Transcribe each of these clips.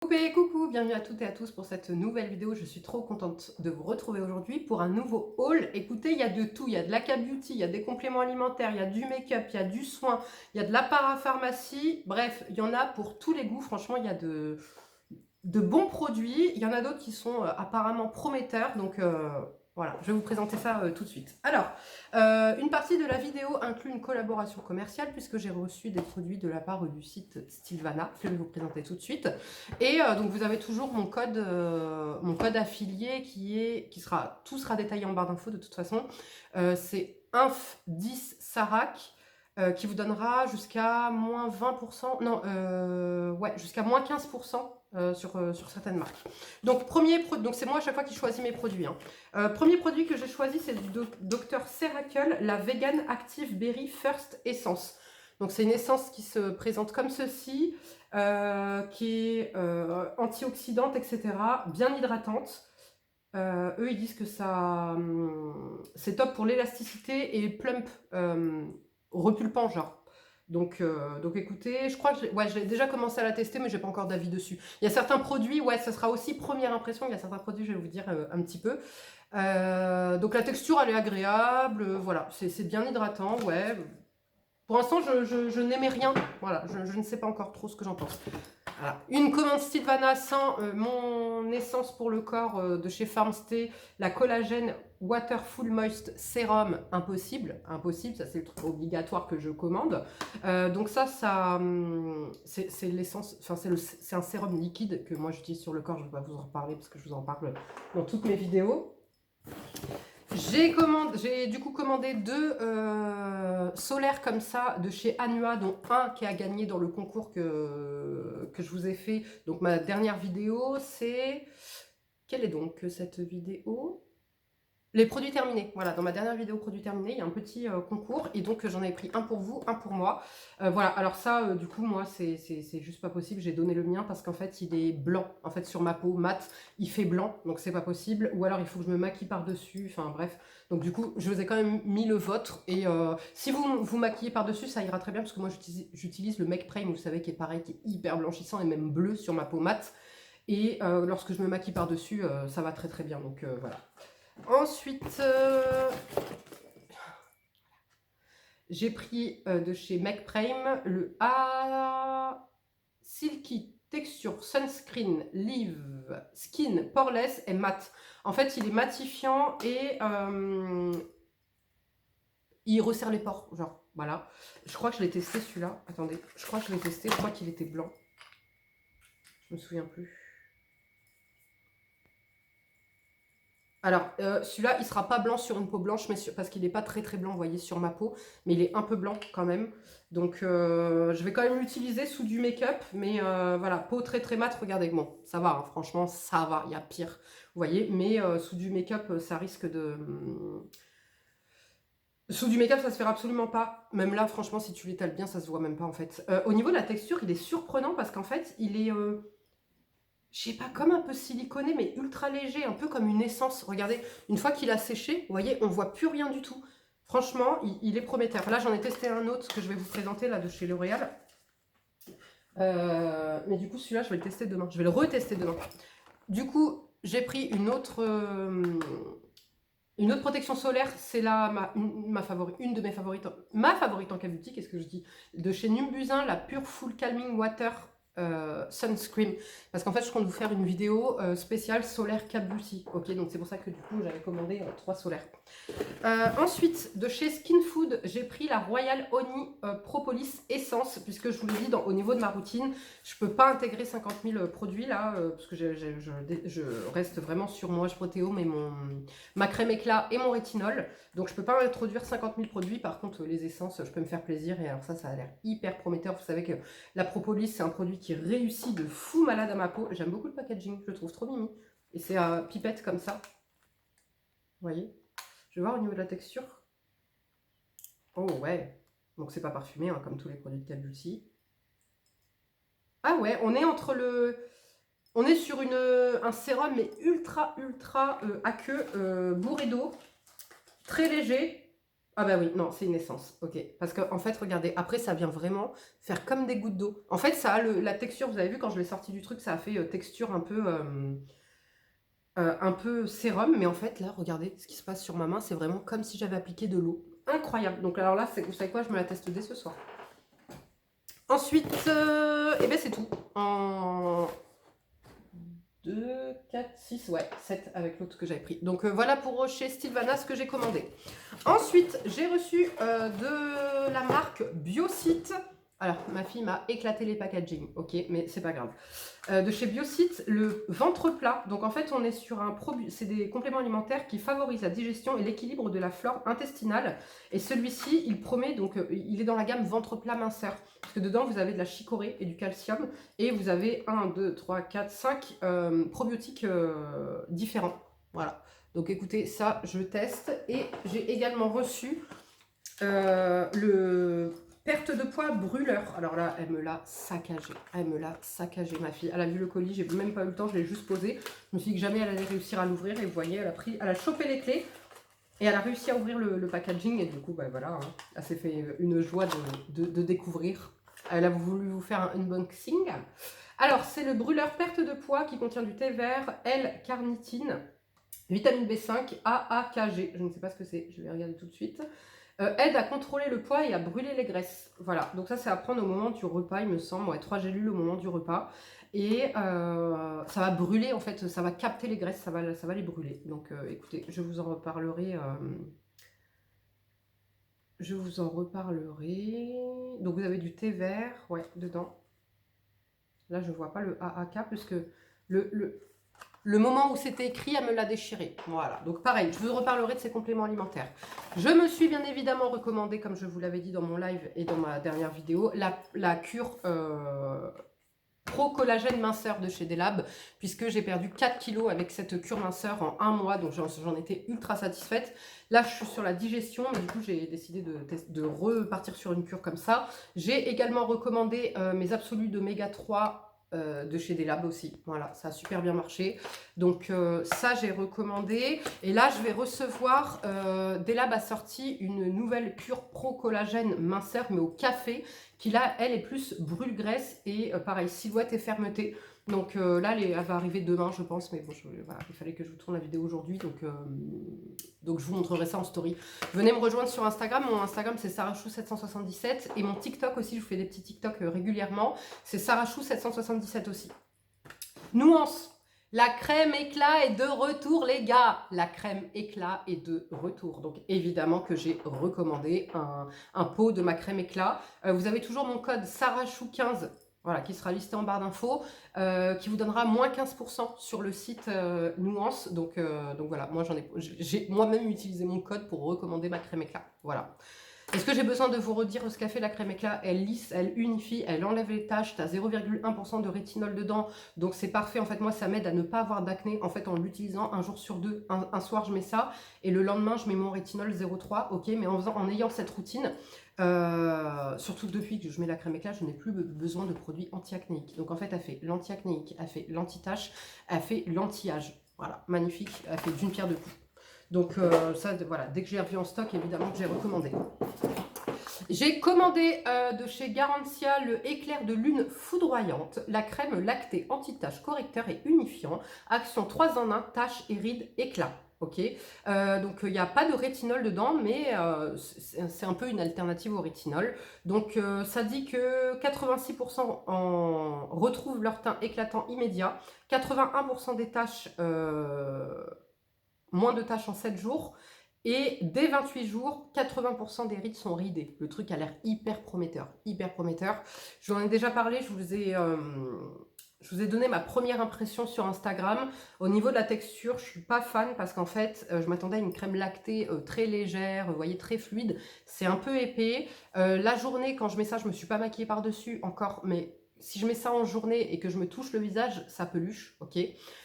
Coucou, bienvenue à toutes et à tous pour cette nouvelle vidéo. Je suis trop contente de vous retrouver aujourd'hui pour un nouveau haul. Écoutez, il y a de tout, il y a de la K-beauty, il y a des compléments alimentaires, il y a du make-up, il y a du soin, il y a de la parapharmacie. Bref, il y en a pour tous les goûts. Franchement, il y a de bons produits. Il y en a d'autres qui sont apparemment prometteurs. Donc voilà, je vais vous présenter ça tout de suite. Alors, une partie de la vidéo inclut une collaboration commerciale puisque j'ai reçu des produits de la part du site Stilvana. Je vais vous présenter tout de suite. Et donc vous avez toujours mon code affilié tout sera détaillé en barre d'infos de toute façon. C'est inf10 Sarac. Qui vous donnera jusqu'à moins 20%, non, ouais, jusqu'à moins 15% sur certaines marques. Donc, donc c'est moi à chaque fois qui choisis mes produits. Hein. Premier produit que j'ai choisi, c'est du Dr Ceracle, la Vegan Active Berry First Essence. Donc, c'est une essence qui se présente comme ceci, qui est antioxydante, etc., bien hydratante. Eux, ils disent que ça, c'est top pour l'élasticité et plump repulpant, genre. Donc écoutez, je crois que j'ai déjà commencé à la tester, mais j'ai pas encore d'avis dessus. Il y a certains produits, ouais, ça sera aussi première impression. Il y a certains produits, je vais vous dire un petit peu. Donc la texture, elle est agréable, voilà, c'est bien hydratant, ouais. Pour l'instant, je n'aimais rien, voilà, je ne sais pas encore trop ce que j'en pense. Voilà. Une commande Stilvana sans mon essence pour le corps de chez Farmstay, la collagène Waterful Moist Serum, impossible, ça c'est le truc obligatoire que je commande. Donc ça c'est l'essence, enfin c'est un sérum liquide que moi j'utilise sur le corps, je ne vais pas vous en reparler parce que je vous en parle dans toutes mes vidéos. J'ai du coup commandé deux solaires comme ça de chez Anua, dont un qui a gagné dans le concours que je vous ai fait. Donc ma dernière vidéo, c'est... Quelle est donc cette vidéo? Les produits terminés. Voilà, dans ma dernière vidéo produits terminés, il y a un petit concours et donc j'en avais pris un pour vous, un pour moi. Voilà, alors ça, du coup, moi, c'est juste pas possible. J'ai donné le mien parce qu'en fait, il est blanc. En fait, sur ma peau mat, il fait blanc, donc c'est pas possible. Ou alors, il faut que je me maquille par-dessus. Enfin, bref. Donc, du coup, je vous ai quand même mis le vôtre. Et si vous vous maquillez par-dessus, ça ira très bien parce que moi, j'utilise le Make Prime, vous savez, qui est pareil, qui est hyper blanchissant et même bleu sur ma peau mat. Et lorsque je me maquille par-dessus, ça va très très bien. Donc, voilà. Ensuite, j'ai pris de chez Make Prime le A Silky Texture Sunscreen Live Skin Poreless et Matte. En fait, il est matifiant et il resserre les pores, genre, voilà. Je crois que je l'ai testé celui-là. Attendez, je crois que je l'ai testé, je crois qu'il était blanc. Je me souviens plus. Alors, celui-là, il sera pas blanc sur une peau blanche, mais parce qu'il n'est pas très très blanc, vous voyez, sur ma peau. Mais il est un peu blanc quand même. Donc, je vais quand même l'utiliser sous du make-up. Mais voilà, peau très très mate, regardez, bon, ça va, hein, franchement, ça va, il y a pire. Vous voyez, mais sous du make-up, ça risque de... Sous du make-up, ça se fait absolument pas. Même là, franchement, si tu l'étales bien, ça se voit même pas, en fait. Au niveau de la texture, il est surprenant parce qu'en fait, il est... je sais pas, comme un peu siliconé, mais ultra léger, un peu comme une essence. Regardez, une fois qu'il a séché, vous voyez, on voit plus rien du tout. Franchement, il est prometteur. Là, j'en ai testé un autre que je vais vous présenter, là, de chez L'Oréal. Mais du coup, celui-là, je vais le tester demain. Je vais le retester demain. Du coup, j'ai pris une autre protection solaire. C'est là une de mes favorites. Ma favorite en K-beauty, qu'est-ce que je dis? De chez Numbusin, la Pure Full Calming Water Sunscreen, parce qu'en fait je compte vous faire une vidéo spéciale solaire K-beauty, ok, donc c'est pour ça que du coup j'avais commandé 3 solaires. Ensuite, de chez Skin Food, j'ai pris la Royal Honey Propolis Essence, puisque je vous l'ai dit, au niveau de ma routine, je peux pas intégrer 50 000 produits là, parce que je reste vraiment sur mon H-Protéome et ma crème éclat et mon rétinol, donc je peux pas introduire 50 000 produits. Par contre, les essences, je peux me faire plaisir, et alors ça a l'air hyper prometteur. Vous savez que la Propolis, c'est un produit qui réussit de fou malade à ma peau. J'aime beaucoup le packaging, je le trouve trop mimi, et c'est à pipette comme ça, vous voyez. Je vais voir au niveau de la texture. Oh ouais, donc c'est pas parfumé hein, comme tous les produits de K-beauty. Ah ouais, on est entre le... On est sur un sérum mais ultra aqueux, bourré d'eau, très léger. Ah bah oui, non, c'est une essence, ok. Parce qu'en fait, regardez, après, ça vient vraiment faire comme des gouttes d'eau. En fait, ça a la texture, vous avez vu, quand je l'ai sorti du truc, ça a fait texture un peu sérum. Mais en fait, là, regardez, ce qui se passe sur ma main, c'est vraiment comme si j'avais appliqué de l'eau. Incroyable. Donc alors là, vous savez quoi, je me la teste dès ce soir. Ensuite, eh ben c'est tout. En 2, 4, 6, ouais, 7 avec l'autre que j'avais pris. Donc voilà pour chez Sylvana ce que j'ai commandé. Ensuite, j'ai reçu de la marque Biocite. Alors, ma fille m'a éclaté les packaging, ok, mais c'est pas grave. De chez Biocite, le ventre plat. Donc en fait, on est sur c'est des compléments alimentaires qui favorisent la digestion et l'équilibre de la flore intestinale. Et celui-ci, il promet, donc il est dans la gamme ventre plat minceur. Parce que dedans, vous avez de la chicorée et du calcium. Et vous avez 1, 2, 3, 4, 5 probiotiques différents. Voilà. Donc écoutez, ça, je teste. Et j'ai également reçu le perte de poids brûleur. Alors là, elle me l'a saccagé. Elle me l'a saccagé, ma fille. Elle a vu le colis, j'ai même pas eu le temps, je l'ai juste posé. Je me suis dit que jamais elle allait réussir à l'ouvrir. Et vous voyez, elle a chopé les clés. Et elle a réussi à ouvrir le packaging. Et du coup, bah voilà, hein, elle s'est fait une joie de découvrir. Elle a voulu vous faire un unboxing. Alors, c'est le brûleur perte de poids qui contient du thé vert, L-carnitine, vitamine B5, AAKG. Je ne sais pas ce que c'est, je vais regarder tout de suite. Aide à contrôler le poids et à brûler les graisses. Voilà, donc ça c'est à prendre au moment du repas, il me semble. Ouais, 3 gélules au moment du repas. Et ça va brûler, en fait, ça va capter les graisses, ça va les brûler. Donc écoutez, je vous en reparlerai. Je vous en reparlerai. Donc vous avez du thé vert, ouais, dedans. Là, je ne vois pas le AAK, puisque le moment où c'était écrit, elle me l'a déchiré. Voilà, donc pareil, je vous reparlerai de ces compléments alimentaires. Je me suis bien évidemment recommandé, comme je vous l'avais dit dans mon live et dans ma dernière vidéo, la cure Pro Collagène minceur de chez Delab, puisque j'ai perdu 4 kilos avec cette cure minceur en 1 mois, donc j'en étais ultra satisfaite. Là, je suis sur la digestion, mais du coup, j'ai décidé de repartir sur une cure comme ça. J'ai également recommandé mes absolus d'oméga 3 de chez Delab aussi. Voilà, ça a super bien marché. Donc ça, j'ai recommandé. Et là, je vais recevoir, Delab a sorti une nouvelle cure Pro Collagène minceur, mais au café, qui là, elle est plus brûle-graisse et pareil, silhouette et fermeté. Donc là, elle va arriver demain, je pense, mais bon, voilà, il fallait que je vous tourne la vidéo aujourd'hui, donc je vous montrerai ça en story. Venez me rejoindre sur Instagram, mon Instagram c'est sarachou777 et mon TikTok aussi, je vous fais des petits TikTok régulièrement, c'est sarachou777 aussi. Nuance, la crème éclat est de retour les gars, la crème éclat est de retour, donc évidemment que j'ai recommandé un pot de ma crème éclat. Vous avez toujours mon code sarachou15, voilà, qui sera listé en barre d'infos, qui vous donnera moins 15% sur le site Nuance. Donc voilà, moi j'ai moi-même utilisé mon code pour recommander ma crème éclat. Voilà. Est-ce que j'ai besoin de vous redire ce qu'a fait la crème éclat? Elle lisse, elle unifie, elle enlève les taches, tu as 0,1% de rétinol dedans, donc c'est parfait. En fait, moi, ça m'aide à ne pas avoir d'acné, en fait, en l'utilisant un jour sur deux. Un soir, je mets ça, et le lendemain, je mets mon rétinol 0,3, ok, mais en ayant cette routine, surtout depuis que je mets la crème éclat, je n'ai plus besoin de produits anti-acnéiques. Donc en fait, elle fait l'anti-acnéique, elle fait l'anti-tache, elle fait l'anti-âge. Voilà, magnifique, elle fait d'une pierre deux coups. Donc ça, voilà, dès que j'ai revu en stock, évidemment que j'ai recommandé. J'ai commandé de chez Garantia le éclair de lune foudroyante, la crème lactée anti-tache correcteur et unifiant, action 3 en 1, taches et rides éclat. Ok, donc il n'y a pas de rétinol dedans, mais c'est un peu une alternative au rétinol. Donc ça dit que 86% retrouvent leur teint éclatant immédiat, 81% des taches, moins de taches en 7 jours, et dès 28 jours, 80% des rides sont ridées. Le truc a l'air hyper prometteur, hyper prometteur. Je vous en ai déjà parlé, je vous ai donné ma première impression sur Instagram. Au niveau de la texture, je suis pas fan parce qu'en fait, je m'attendais à une crème lactée très légère, vous voyez, très fluide. C'est un peu épais. La journée, quand je mets ça, je me suis pas maquillée par-dessus encore, mais si je mets ça en journée et que je me touche le visage, ça peluche, ok.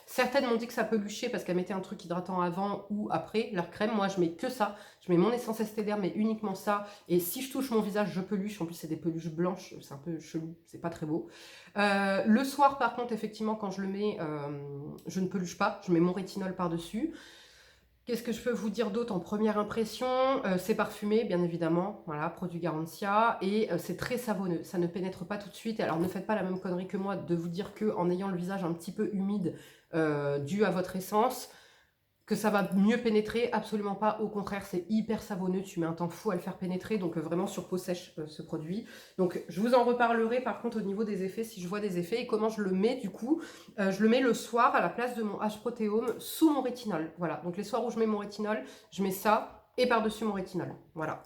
Certaines m'ont dit que ça peluchait parce qu'elles mettaient un truc hydratant avant ou après leur crème. Moi, je mets que ça. Je mets mon essence Estée Derm, mais uniquement ça. Et si je touche mon visage, je peluche. En plus, c'est des peluches blanches. C'est un peu chelou. C'est pas très beau. Le soir, par contre, effectivement, quand je le mets, je ne peluche pas. Je mets mon rétinol par-dessus. Qu'est-ce que je peux vous dire d'autre en première impression? C'est parfumé, bien évidemment, voilà, produit Garantia, et c'est très savonneux, ça ne pénètre pas tout de suite. Alors ne faites pas la même connerie que moi de vous dire qu'en ayant le visage un petit peu humide dû à votre essence, que ça va mieux pénétrer, absolument pas, au contraire c'est hyper savonneux, tu mets un temps fou à le faire pénétrer, donc vraiment sur peau sèche ce produit. Donc je vous en reparlerai par contre au niveau des effets, si je vois des effets, et comment je le mets du coup. Je le mets le soir à la place de mon H-Protéome sous mon rétinol, voilà. Donc les soirs où je mets mon rétinol, je mets ça et par-dessus mon rétinol, voilà.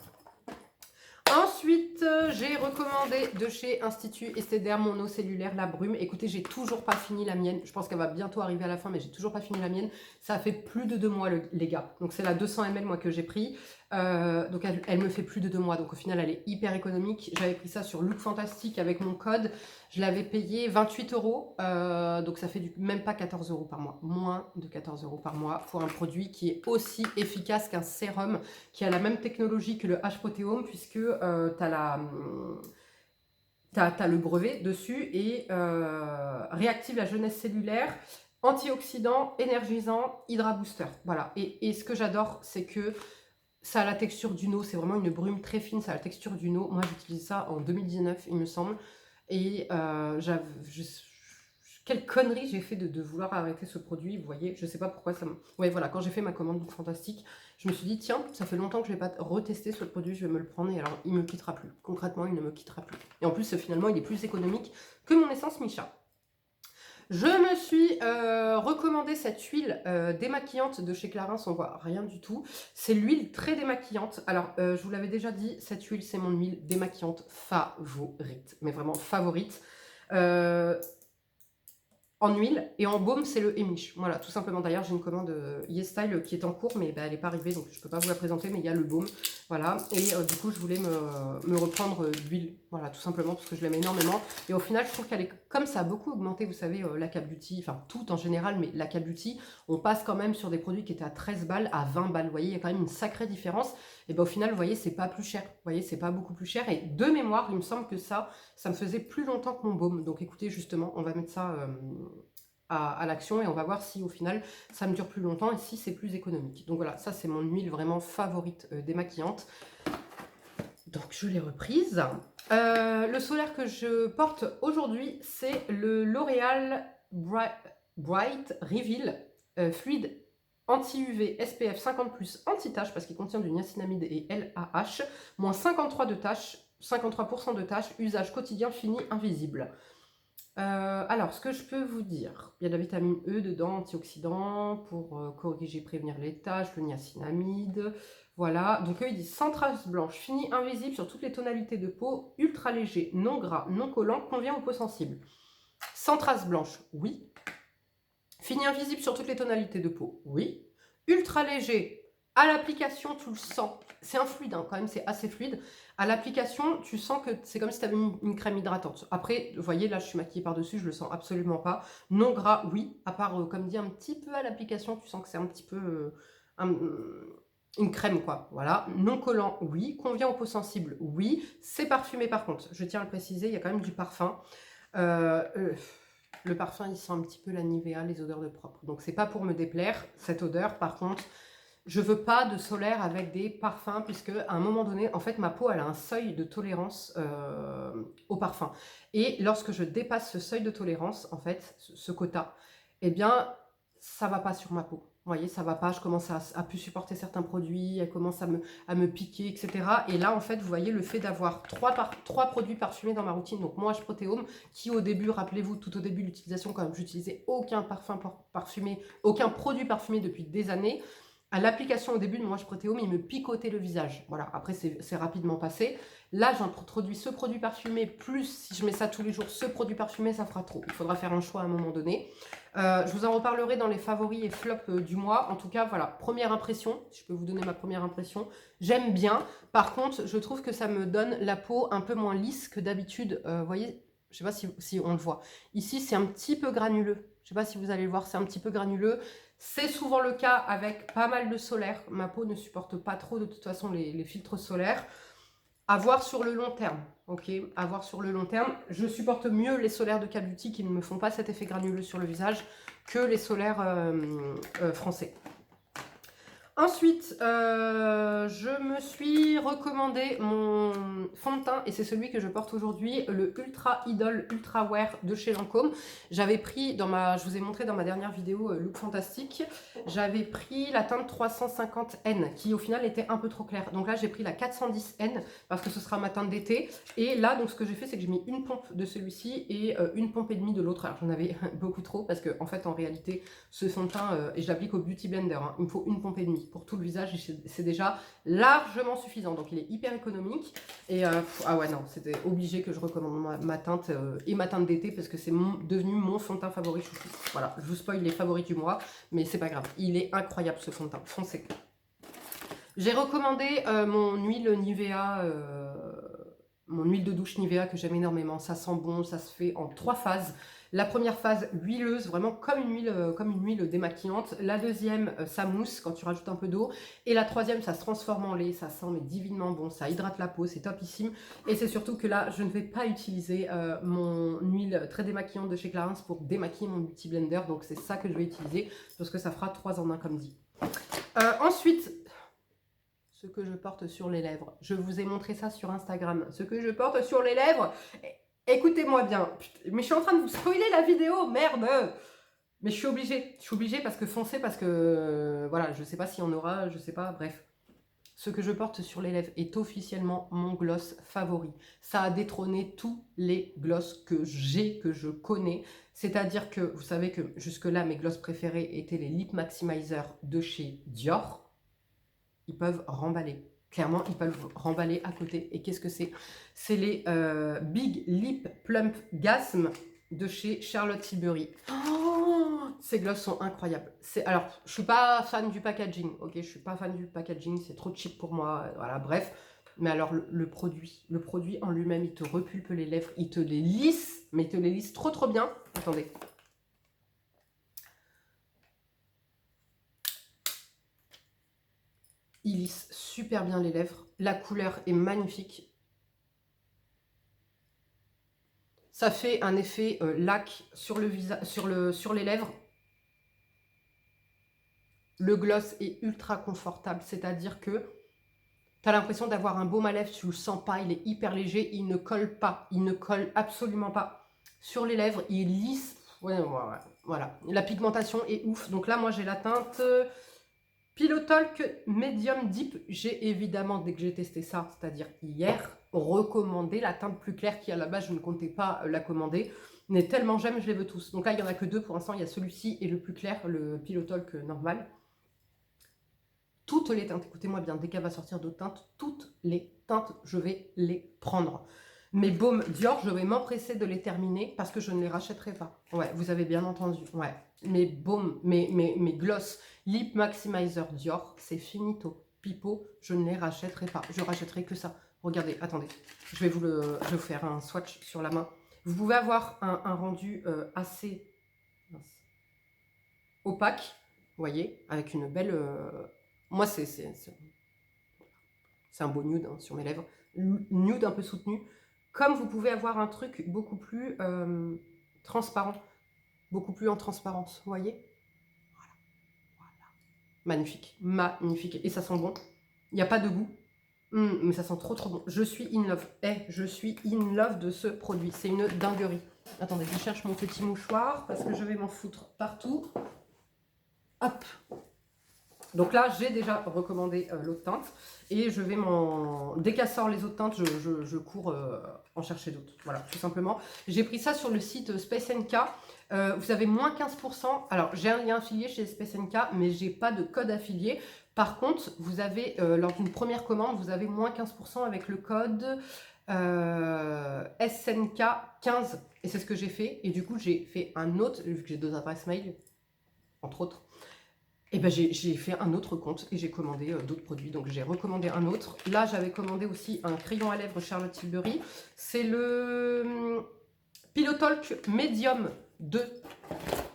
Ensuite, j'ai recommandé de chez Institut Esthederm mon eau cellulaire, la brume. Écoutez, j'ai toujours pas fini la mienne. Je pense qu'elle va bientôt arriver à la fin, mais j'ai toujours pas fini la mienne. Ça a fait plus de 2 mois, les gars. Donc, c'est la 200 ml, moi, que j'ai pris. Donc, elle me fait plus de 2 mois. Donc, au final, elle est hyper économique. J'avais pris ça sur Look Fantastique avec mon code. Je l'avais payé 28 euros. Donc, ça fait même pas 14 euros par mois. Moins de 14 euros par mois pour un produit qui est aussi efficace qu'un sérum, qui a la même technologie que le H-Protéome, puisque tu as le brevet dessus et réactive la jeunesse cellulaire, antioxydant, énergisant, hydra booster. Voilà. Et ce que j'adore, c'est que ça a la texture d'une eau. C'est vraiment une brume très fine. Ça a la texture d'une eau. Moi, j'utilise ça en 2019, il me semble. Et quelle connerie j'ai fait de vouloir arrêter ce produit, vous voyez, je sais pas pourquoi ça me... Ouais, voilà, quand j'ai fait ma commande Fantastique, je me suis dit, tiens, ça fait longtemps que je n'ai pas retesté ce produit, je vais me le prendre, et alors, il me quittera plus. Concrètement, il ne me quittera plus. Et en plus, finalement, il est plus économique que mon essence Michat. Je me suis recommandé cette huile démaquillante de chez Clarins, on voit rien du tout. C'est l'huile très démaquillante. Alors, je vous l'avais déjà dit, cette huile, c'est mon huile démaquillante favorite. Mais vraiment favorite. En huile et en baume, c'est le Emish. Voilà, tout simplement. D'ailleurs, j'ai une commande YesStyle qui est en cours, mais elle n'est pas arrivée, donc je ne peux pas vous la présenter, mais il y a le baume. Voilà, et du coup, je voulais me reprendre d'huile. Voilà, tout simplement, parce que je l'aime énormément. Et au final, je trouve qu'elle est, comme ça a beaucoup augmenté, vous savez, l'Aka Beauty, enfin, tout en général, mais l'Aka Beauty, on passe quand même sur des produits qui étaient à 13 balles, à 20 balles. Vous voyez, il y a quand même une sacrée différence. Et bien, au final, vous voyez, c'est pas plus cher. Vous voyez, c'est pas beaucoup plus cher. Et de mémoire, il me semble que ça me faisait plus longtemps que mon baume. Donc, écoutez, justement, on va mettre ça... à l'action et on va voir si au final ça me dure plus longtemps et si c'est plus économique. Donc voilà, ça c'est mon huile vraiment favorite démaquillante. Donc je l'ai reprise. Le solaire que je porte aujourd'hui, c'est le L'Oréal Bright Reveal Fluide anti-UV SPF 50+, anti-tache parce qu'il contient du niacinamide et LAH, moins 53 de tâches, 53% de tâches, usage quotidien fini invisible. Alors, ce que je peux vous dire, il y a de la vitamine E dedans, antioxydant, pour corriger, prévenir les taches, le niacinamide, voilà. Donc eux, ils disent sans trace blanche, fini, invisible sur toutes les tonalités de peau, ultra léger, non gras, non collant, convient aux peaux sensibles. Sans trace blanche, oui. Fini, invisible sur toutes les tonalités de peau, oui. Ultra léger, à l'application, tu le sens. C'est un fluide, hein, quand même, c'est assez fluide. À l'application, tu sens que c'est comme si tu avais une crème hydratante. Après, vous voyez, là, je suis maquillée par-dessus, je le sens absolument pas. Non gras, oui. À part, comme dit, un petit peu à l'application, tu sens que c'est un petit peu une crème, quoi. Voilà. Non collant, oui. Convient aux peaux sensibles, oui. C'est parfumé, par contre. Je tiens à le préciser, il y a quand même du parfum. Le parfum, il sent un petit peu la Nivea, les odeurs de propre. Donc, c'est pas pour me déplaire, cette odeur. Par contre... je veux pas de solaire avec des parfums, puisque à un moment donné, en fait, ma peau, elle a un seuil de tolérance au parfum. Et lorsque je dépasse ce seuil de tolérance, en fait, ce quota, eh bien, ça va pas sur ma peau. Vous voyez, ça va pas, je commence à plus supporter certains produits, elle commence à me piquer, etc. Et là, en fait, vous voyez, le fait d'avoir trois produits parfumés dans ma routine, donc mon H-Protéome, qui au début, rappelez-vous, tout au début de l'utilisation, quand même, j'utilisais aucun parfum parfumé, aucun produit parfumé depuis des années. À l'application au début de mon H-Protéome, il me picotait le visage. Voilà, après c'est rapidement passé. Là, j'introduis ce produit parfumé, plus si je mets ça tous les jours, ce produit parfumé, ça fera trop. Il faudra faire un choix à un moment donné. Je vous en reparlerai dans les favoris et flops du mois. En tout cas, voilà, première impression, si je peux vous donner ma première impression. J'aime bien. Par contre, je trouve que ça me donne la peau un peu moins lisse que d'habitude. Vous voyez, je ne sais pas si on le voit. Ici, c'est un petit peu granuleux. Je ne sais pas si vous allez le voir, c'est un petit peu granuleux. C'est souvent le cas avec pas mal de solaire. Ma peau ne supporte pas trop de toute façon les filtres solaires. À voir sur le long terme, ok? À voir sur le long terme. Je supporte mieux les solaires de K Beauty qui ne me font pas cet effet granuleux sur le visage que les solaires français. Ensuite, je me suis recommandé mon fond de teint et c'est celui que je porte aujourd'hui, le Ultra Idol Ultra Wear de chez Lancôme. J'avais pris je vous ai montré dans ma dernière vidéo Look Fantastique, j'avais pris la teinte 350N qui au final était un peu trop claire. Donc là j'ai pris la 410N parce que ce sera ma teinte d'été. Et là donc ce que j'ai fait c'est que j'ai mis une pompe de celui-ci et une pompe et demie de l'autre. Alors j'en avais beaucoup trop parce que en fait en réalité ce fond de teint et je l'applique au Beauty Blender, hein, il me faut une pompe et demie pour tout le visage et c'est déjà largement suffisant. Donc il est hyper économique et ah ouais non, c'était obligé que je recommande ma teinte et ma teinte d'été parce que c'est devenu mon fond de teint favori chouchou. Voilà, je vous spoil les favoris du mois, mais c'est pas grave, il est incroyable ce fond de teint, foncez. J'ai recommandé mon huile Nivea, mon huile de douche Nivea que j'aime énormément, ça sent bon, ça se fait en 3 phases. La première phase huileuse, vraiment comme une huile démaquillante. La deuxième, ça mousse quand tu rajoutes un peu d'eau. Et la troisième, ça se transforme en lait, ça sent mais divinement bon, ça hydrate la peau, c'est topissime. Et c'est surtout que là, je ne vais pas utiliser mon huile très démaquillante de chez Clarins pour démaquiller mon Beauty Blender. Donc c'est ça que je vais utiliser parce que ça fera 3 en 1 comme dit. Ensuite, ce que je porte sur les lèvres. Je vous ai montré ça sur Instagram. Ce que je porte sur les lèvres... Écoutez-moi bien, mais je suis en train de vous spoiler la vidéo, merde. Mais je suis obligée parce que foncez, parce que, voilà, je sais pas s'il y en aura, je sais pas, bref. Ce que je porte sur les lèvres est officiellement mon gloss favori. Ça a détrôné tous les gloss que j'ai, que je connais. C'est-à-dire que, vous savez que jusque-là, mes gloss préférés étaient les Lip Maximizer de chez Dior. Ils peuvent remballer. Clairement, ils peuvent remballer à côté. Et qu'est-ce que c'est? C'est les Big Lip Plump Gasm de chez Charlotte Tilbury. Oh, ces gloss sont incroyables. Alors, je suis pas fan du packaging. Ok, je suis pas fan du packaging. C'est trop cheap pour moi. Voilà, bref. Mais alors, le produit en lui-même, il te repulpe les lèvres. Il te les lisse. Mais il te les lisse trop bien. Attendez. Il lisse super bien les lèvres. La couleur est magnifique. Ça fait un effet lac sur le visage, sur les lèvres. Le gloss est ultra confortable, c'est-à-dire que tu as l'impression d'avoir un baume à lèvres, tu le sens pas, il est hyper léger, il ne colle pas, il ne colle absolument pas sur les lèvres, il lisse. Ouais, voilà, la pigmentation est ouf. Donc là, moi, j'ai la teinte Pillow Talk Medium Deep. J'ai évidemment, dès que j'ai testé ça, c'est-à-dire hier, recommandé la teinte plus claire qui, à la base, je ne comptais pas la commander. Mais tellement j'aime, je les veux tous. Donc là, il n'y en a que 2 pour l'instant. Il y a celui-ci et le plus clair, le Pillow Talk normal. Toutes les teintes, écoutez-moi bien, dès qu'elle va sortir d'autres teintes, toutes les teintes, je vais les prendre. Mes baumes Dior, je vais m'empresser de les terminer parce que je ne les rachèterai pas. Ouais, vous avez bien entendu. Ouais, mes baumes, mes gloss Lip Maximizer Dior, c'est finito. Pipo, je ne les rachèterai pas. Je rachèterai que ça. Regardez, attendez, je vais vous faire un swatch sur la main. Vous pouvez avoir un rendu assez opaque, vous voyez, avec une belle... moi, c'est un beau nude hein, sur mes lèvres. Nude un peu soutenu. Comme vous pouvez avoir un truc beaucoup plus transparent. Beaucoup plus en transparence, vous voyez. Voilà. Magnifique, magnifique. Et ça sent bon. Il n'y a pas de goût. Mais ça sent trop bon. Je suis in love. Je suis in love de ce produit. C'est une dinguerie. Attendez, je cherche mon petit mouchoir parce que je vais m'en foutre partout. Hop. Donc là, j'ai déjà recommandé l'autre teinte et je vais dès qu'elle sort les autres teintes, je cours en chercher d'autres. Voilà, tout simplement. J'ai pris ça sur le site Space NK. Vous avez moins 15%. Alors, j'ai un lien affilié chez Space NK, mais j'ai pas de code affilié. Par contre, vous avez, lors d'une première commande, vous avez moins 15% avec le code SNK15. Et c'est ce que j'ai fait. Et du coup, j'ai fait un autre, vu que j'ai 2 adresses mail, entre autres. Et ben j'ai fait un autre compte et j'ai commandé d'autres produits. Donc j'ai recommandé un autre. Là, j'avais commandé aussi un crayon à lèvres Charlotte Tilbury. C'est le Pillow Talk Medium 2.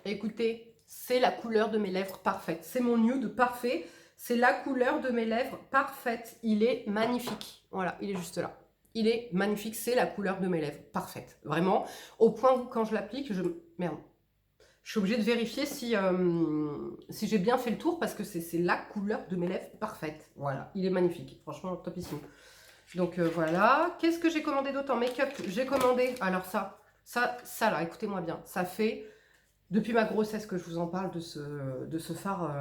Écoutez, c'est la couleur de mes lèvres parfaite. C'est mon nude parfait. C'est la couleur de mes lèvres parfaite. Il est magnifique. Voilà, il est juste là. Il est magnifique. C'est la couleur de mes lèvres parfaite. Vraiment, au point où quand je l'applique, merde. Je suis obligée de vérifier si, si j'ai bien fait le tour, parce que c'est la couleur de mes lèvres parfaite. Voilà, il est magnifique, franchement topissime. Donc voilà. Qu'est-ce que j'ai commandé d'autre en make-up? J'ai commandé, alors ça là, écoutez-moi bien, ça fait depuis ma grossesse que je vous en parle de ce fard,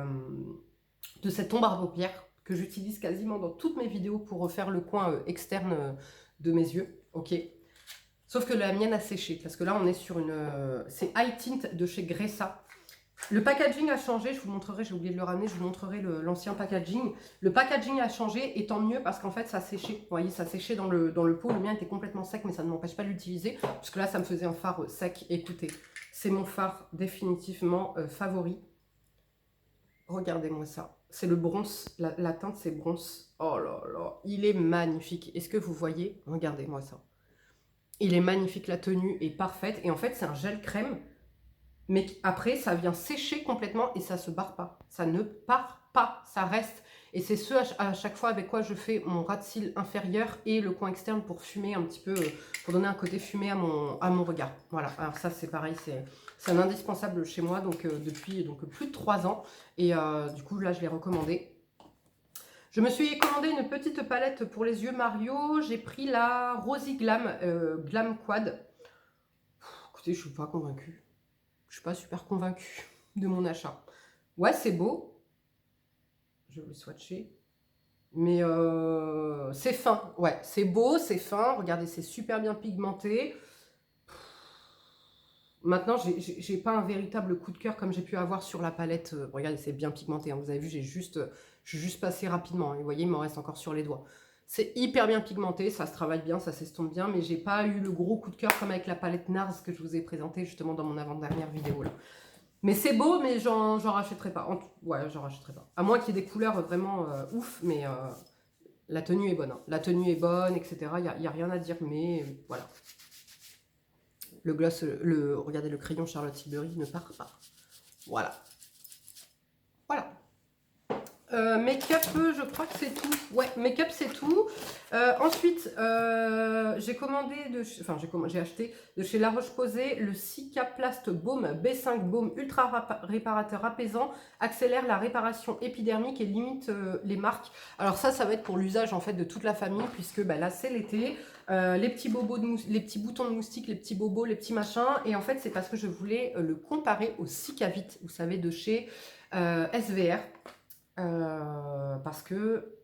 de cette ombre à paupières que j'utilise quasiment dans toutes mes vidéos pour refaire le coin externe de mes yeux. Ok. Sauf que la mienne a séché, parce que là on est sur une... c'est High Tint de chez Gressa. Le packaging a changé, je vous montrerai, j'ai oublié de le ramener, je vous montrerai l'ancien packaging. Le packaging a changé, et tant mieux, parce qu'en fait ça séchait. Vous voyez, ça séchait dans le pot, le mien était complètement sec, mais ça ne m'empêche pas de l'utiliser, parce que là ça me faisait un fard sec. Écoutez, c'est mon fard définitivement favori. Regardez-moi ça. C'est le bronze, la teinte c'est bronze. Oh là là, il est magnifique. Est-ce que vous voyez? Regardez-moi ça. Il est magnifique, la tenue est parfaite. Et en fait, c'est un gel crème. Mais après, ça vient sécher complètement et ça se barre pas. Ça ne part pas, ça reste. Et c'est ce à chaque fois avec quoi je fais mon ras de cils inférieur et le coin externe pour fumer un petit peu, pour donner un côté fumé à mon regard. Voilà, alors ça c'est pareil, c'est un indispensable chez moi donc, depuis plus de 3 ans. Et du coup, là, je l'ai recommandé. Je me suis commandé une petite palette pour les yeux Mario. J'ai pris la Rosy Glam, Glam Quad. Écoutez, je suis pas convaincue. Je suis pas super convaincue de mon achat. Ouais, c'est beau. Je vais le swatcher. Mais c'est fin. Ouais, c'est beau, c'est fin. Regardez, c'est super bien pigmenté. Maintenant, j'ai pas un véritable coup de cœur comme j'ai pu avoir sur la palette. Regardez, c'est bien pigmenté. Hein. Vous avez vu, je suis juste passé rapidement. Et vous voyez, il m'en reste encore sur les doigts. C'est hyper bien pigmenté, ça se travaille bien, ça s'estompe bien. Mais j'ai pas eu le gros coup de cœur comme avec la palette NARS que je vous ai présentée justement dans mon avant-dernière vidéo. Là. Mais c'est beau, mais j'en rachèterai pas. Ouais, j'en rachèterai pas. À moins qu'il y ait des couleurs vraiment ouf, mais la tenue est bonne. Hein. La tenue est bonne, etc. Il n'y a rien à dire, mais voilà. Le gloss, regardez, le crayon Charlotte Tilbury ne part pas. Voilà. Voilà. Make-up, je crois que c'est tout. Ouais, make-up, c'est tout. Ensuite, j'ai commandé, j'ai acheté de chez La Roche-Posay le Cicaplast Baume B5 Baume Ultra Réparateur Apaisant, accélère la réparation épidermique et limite les marques. Alors ça va être pour l'usage en fait de toute la famille, puisque bah, là c'est l'été. Les petits bobos les petits boutons de moustique, les petits bobos, les petits machins. Et en fait, c'est parce que je voulais le comparer au Cicavit, vous savez, de chez SVR. Parce que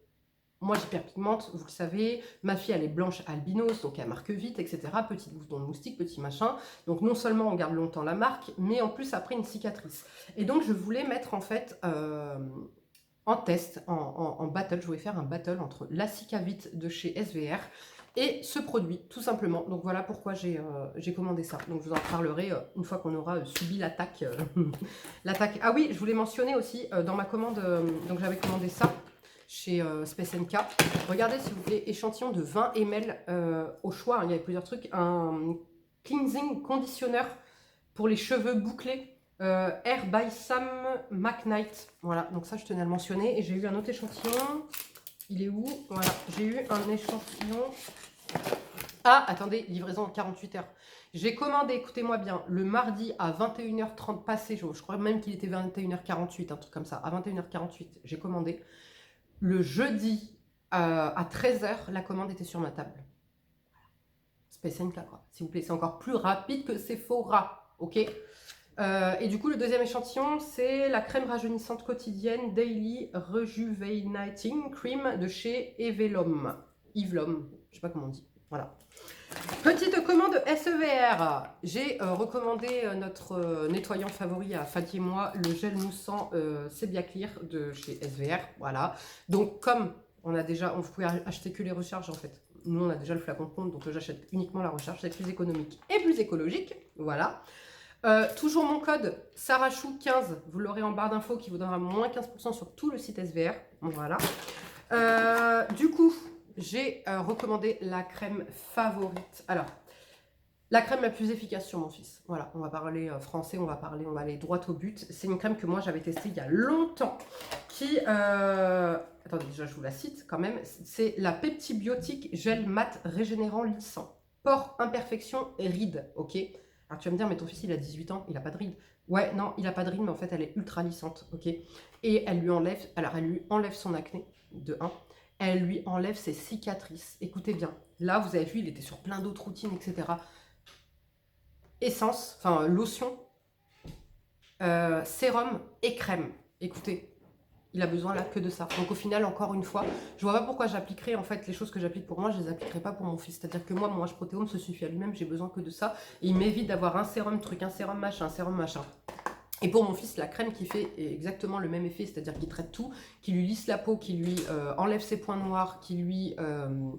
moi j'hyperpigmente, vous le savez, ma fille elle est blanche albinos, donc elle marque vite, etc. Petit bouton de moustique, petit machin. Donc non seulement on garde longtemps la marque, mais en plus après une cicatrice. Et donc je voulais mettre en fait en test, en battle, je voulais faire un battle entre la Cicavit de chez SVR et ce produit, tout simplement. Donc voilà pourquoi j'ai commandé ça. Donc je vous en parlerai une fois qu'on aura subi l'attaque. L'attaque. Ah oui, je voulais mentionner aussi dans ma commande, donc j'avais commandé ça chez Space NK. Regardez si vous voulez, échantillon de 20 ml au choix. Hein, il y avait plusieurs trucs. Un cleansing conditioner pour les cheveux bouclés. Air by Sam McKnight. Voilà, donc ça je tenais à le mentionner. Et j'ai eu un autre échantillon. Il est où? Voilà, j'ai eu un échantillon. Ah, attendez, livraison en 48 heures. J'ai commandé, écoutez-moi bien, le mardi à 21h30 passé, je crois même qu'il était 21h48, un truc comme ça, à 21h48, j'ai commandé. Le jeudi à 13h, la commande était sur ma table. Space NK, quoi. S'il vous plaît, c'est encore plus rapide que Sephora, ok? Et du coup, le deuxième échantillon, c'est la crème rajeunissante quotidienne Daily Rejuvenating Cream de chez Evelom. Evelom, je sais pas comment on dit. Voilà. Petite commande SEVR. J'ai recommandé notre nettoyant favori à Fatih et moi, le gel moussant Sebia Clear de chez SVR. Voilà. Donc, comme on vous pouvez acheter que les recharges en fait. Nous, on a déjà le flacon de compte, donc j'achète uniquement la recharge. C'est plus économique et plus écologique. Voilà. Toujours mon code Sarachou15, vous l'aurez en barre d'infos qui vous donnera moins 15% sur tout le site SVR. Voilà. Du coup, j'ai recommandé la crème favorite. Alors, la crème la plus efficace sur mon fils. Voilà, on va parler français, on va aller droit au but. C'est une crème que moi j'avais testée il y a longtemps. Attendez, déjà je vous la cite quand même. C'est la Peptibiotique Gel Mat Régénérant Lissant. Pores, imperfections et rides, ok? Alors tu vas me dire, mais ton fils il a 18 ans, il n'a pas de rides. Ouais, non, il a pas de ride, mais en fait, elle est ultra lissante, ok? Et elle lui enlève, alors elle lui enlève son acné, de un. Elle lui enlève ses cicatrices. Écoutez bien, là, vous avez vu, il était sur plein d'autres routines, etc. Essence, enfin, lotion, sérum et crème. Écoutez, il a besoin là que de ça. Donc au final, encore une fois, je vois pas pourquoi j'appliquerai en fait les choses que j'applique pour moi, je les appliquerai pas pour mon fils. C'est-à-dire que moi, mon H-protéome se suffit à lui-même, j'ai besoin que de ça. Et il m'évite d'avoir un sérum truc, un sérum machin, un sérum machin. Et pour mon fils, la crème qui fait exactement le même effet, c'est-à-dire qui traite tout, qui lui lisse la peau, qui lui enlève ses points noirs, qui lui euh,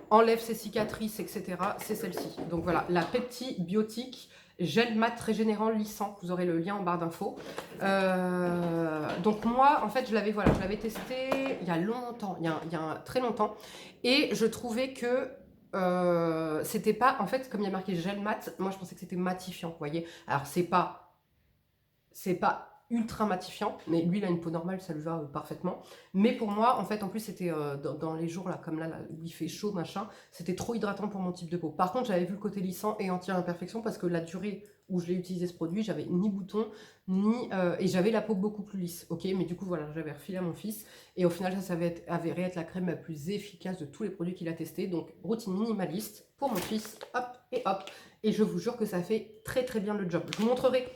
enlève ses cicatrices, etc. C'est celle-ci. Donc voilà, la Pepti Biotique gel mat régénérant lissant. Vous aurez le lien en barre d'infos. Donc moi, en fait, je l'avais testé il y a longtemps, il y a très longtemps, et je trouvais que c'était pas, en fait, comme il y a marqué gel mat, moi je pensais que c'était matifiant, vous voyez. Alors c'est pas ultra matifiant, mais lui il a une peau normale, ça lui va parfaitement. Mais pour moi, en fait, en plus c'était dans les jours là, comme là, où il fait chaud, machin, c'était trop hydratant pour mon type de peau. Par contre, j'avais vu le côté lissant et anti-imperfection parce que la durée où je l'ai utilisé ce produit, j'avais ni bouton, ni et j'avais la peau beaucoup plus lisse, ok. Mais du coup, voilà, j'avais refilé à mon fils et au final, ça s'avait avéré être la crème la plus efficace de tous les produits qu'il a testé. Donc, routine minimaliste pour mon fils, hop et hop. Et je vous jure que ça fait très très bien le job. Je vous montrerai.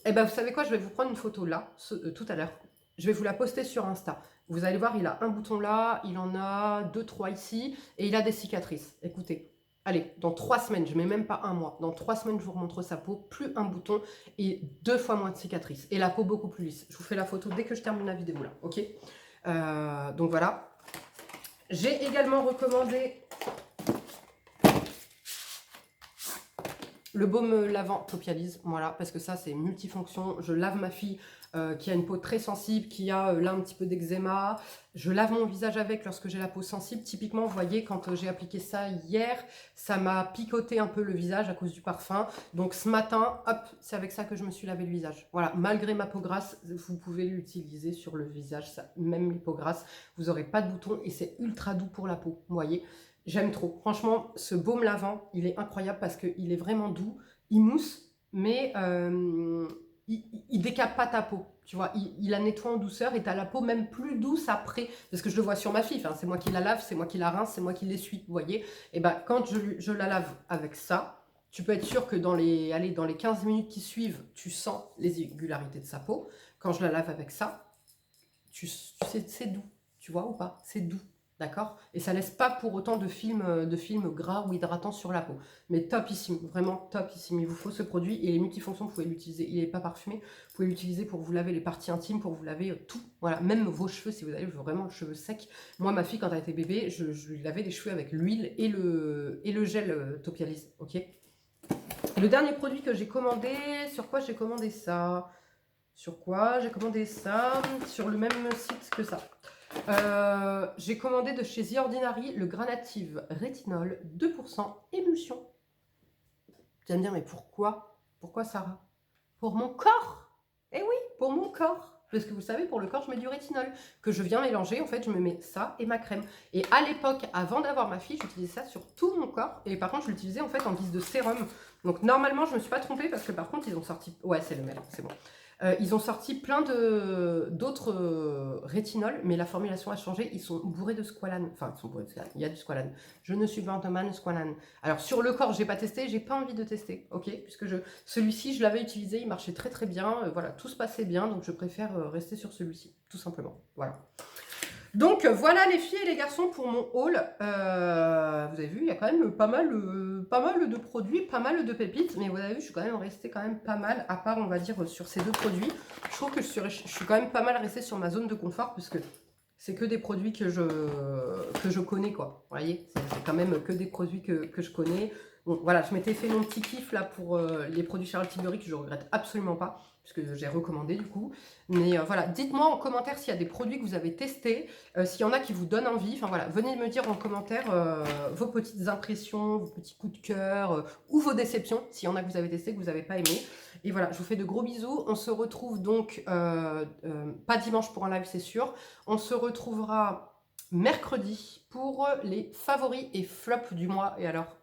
Eh ben, vous savez quoi, je vais vous prendre une photo là, tout à l'heure. Je vais vous la poster sur Insta. Vous allez voir, il a un bouton là, il en a 2, 3 ici, et il a des cicatrices. Écoutez, allez, dans 3 semaines, je mets même pas un mois, dans 3 semaines, je vous remontre sa peau, plus un bouton et 2 fois moins de cicatrices. Et la peau beaucoup plus lisse. Je vous fais la photo dès que je termine la vidéo là, ok. Donc voilà. J'ai également recommandé le baume lavant Topialise, voilà, parce que ça c'est multifonction. Je lave ma fille qui a une peau très sensible, qui a là un petit peu d'eczéma. Je lave mon visage avec lorsque j'ai la peau sensible. Typiquement, vous voyez, quand j'ai appliqué ça hier, ça m'a picoté un peu le visage à cause du parfum. Donc ce matin, hop, c'est avec ça que je me suis lavé le visage. Voilà, malgré ma peau grasse, vous pouvez l'utiliser sur le visage, ça, même les peaux grasses. Vous n'aurez pas de boutons et c'est ultra doux pour la peau, vous voyez. J'aime trop. Franchement, ce baume lavant, il est incroyable parce qu'il est vraiment doux. Il mousse, mais il décape pas ta peau. Tu vois, il la nettoie en douceur et tu as la peau même plus douce après. Parce que je le vois sur ma fille. Enfin, c'est moi qui la lave, c'est moi qui la rince, c'est moi qui l'essuie. Vous voyez. Et ben, quand je la lave avec ça, tu peux être sûr que dans les 15 minutes qui suivent, tu sens les irrégularités de sa peau. Quand je la lave avec ça, tu sais, c'est doux. Tu vois ou pas? C'est doux. D'accord. Et ça laisse pas pour autant de films gras ou hydratants sur la peau. Mais topissime, vraiment topissime. Il vous faut ce produit et les multifonctions, vous pouvez l'utiliser. Il n'est pas parfumé, vous pouvez l'utiliser pour vous laver les parties intimes, pour vous laver tout. Voilà, même vos cheveux, si vous avez vraiment le cheveu sec. Moi, ma fille, quand elle était bébé, je lui lavais les cheveux avec l'huile et le gel Topialise. Ok. Le dernier produit que j'ai commandé, sur quoi j'ai commandé ça? Sur quoi j'ai commandé ça? Sur le même site que ça. J'ai commandé de chez The Ordinary le Granative Rétinol 2% émulsion. Tu vas me dire, mais pourquoi? Pourquoi Sarah? Pour mon corps. Eh oui, pour mon corps. Parce que vous savez, pour le corps, je mets du rétinol que je viens mélanger. En fait, je me mets ça et ma crème. Et à l'époque, avant d'avoir ma fille, j'utilisais ça sur tout mon corps. Et par contre, je l'utilisais en fait en guise de sérum. Donc normalement, je ne me suis pas trompée parce que par contre, ils ont sorti... Ouais, c'est le même, c'est bon. Ils ont sorti plein d'autres rétinols, mais la formulation a changé. Ils sont bourrés de squalane. Enfin, ils sont bourrés de squalane. Il y a du squalane. Je ne suis pas un squalane. Alors, sur le corps, j'ai pas testé. J'ai pas envie de tester. Ok. Puisque celui-ci, je l'avais utilisé. Il marchait très très bien. Voilà, tout se passait bien. Donc, je préfère rester sur celui-ci. Tout simplement. Voilà. Donc voilà les filles et les garçons pour mon haul. Vous avez vu, il y a quand même pas mal de produits, pas mal de pépites. Mais vous avez vu, je suis quand même restée quand même pas mal, à part on va dire sur ces deux produits. Je trouve que je suis quand même pas mal restée sur ma zone de confort, puisque c'est que des produits que je connais, quoi. Vous voyez, c'est quand même que des produits que je connais. Bon, voilà, je m'étais fait mon petit kiff là pour les produits Charlotte Tilbury que je regrette absolument pas, puisque j'ai recommandé du coup. Mais voilà, dites-moi en commentaire s'il y a des produits que vous avez testés, s'il y en a qui vous donnent envie. Enfin voilà, venez me dire en commentaire vos petites impressions, vos petits coups de cœur ou vos déceptions, s'il y en a que vous avez testé, que vous n'avez pas aimé. Et voilà, je vous fais de gros bisous. On se retrouve donc, pas dimanche pour un live, c'est sûr. On se retrouvera mercredi pour les favoris et flops du mois. Et alors,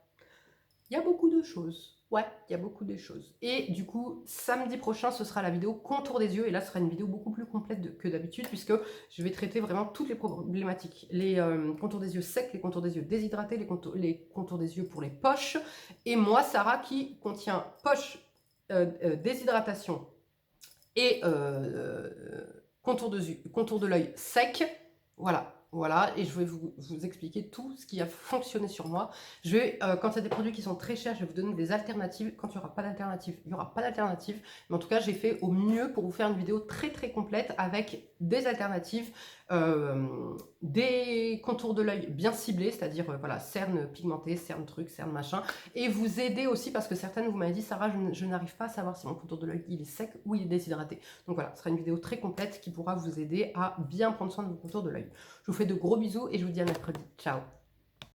il y a beaucoup de choses. Ouais, il y a beaucoup de choses. Et du coup, samedi prochain, ce sera la vidéo contour des yeux. Et là, ce sera une vidéo beaucoup plus complète que d'habitude, puisque je vais traiter vraiment toutes les problématiques. Les contours des yeux secs, les contours des yeux déshydratés, les contours des yeux pour les poches. Et moi, Sarah, qui contient poche, déshydratation et contour de l'œil sec. Voilà. Voilà, et je vais vous expliquer tout ce qui a fonctionné sur moi. Je vais, quand il y a des produits qui sont très chers, je vais vous donner des alternatives. Quand il n'y aura pas d'alternative, il n'y aura pas d'alternative. Mais en tout cas, j'ai fait au mieux pour vous faire une vidéo très très complète avec des alternatives, des contours de l'œil bien ciblés, c'est-à-dire voilà, cernes pigmentées, cernes trucs, cernes machin. Et vous aider aussi parce que certaines, vous m'avez dit, Sarah, je n'arrive pas à savoir si mon contour de l'œil il est sec ou il est déshydraté. Donc voilà, ce sera une vidéo très complète qui pourra vous aider à bien prendre soin de vos contours de l'œil. Je vous fais de gros bisous et je vous dis à mercredi. Ciao!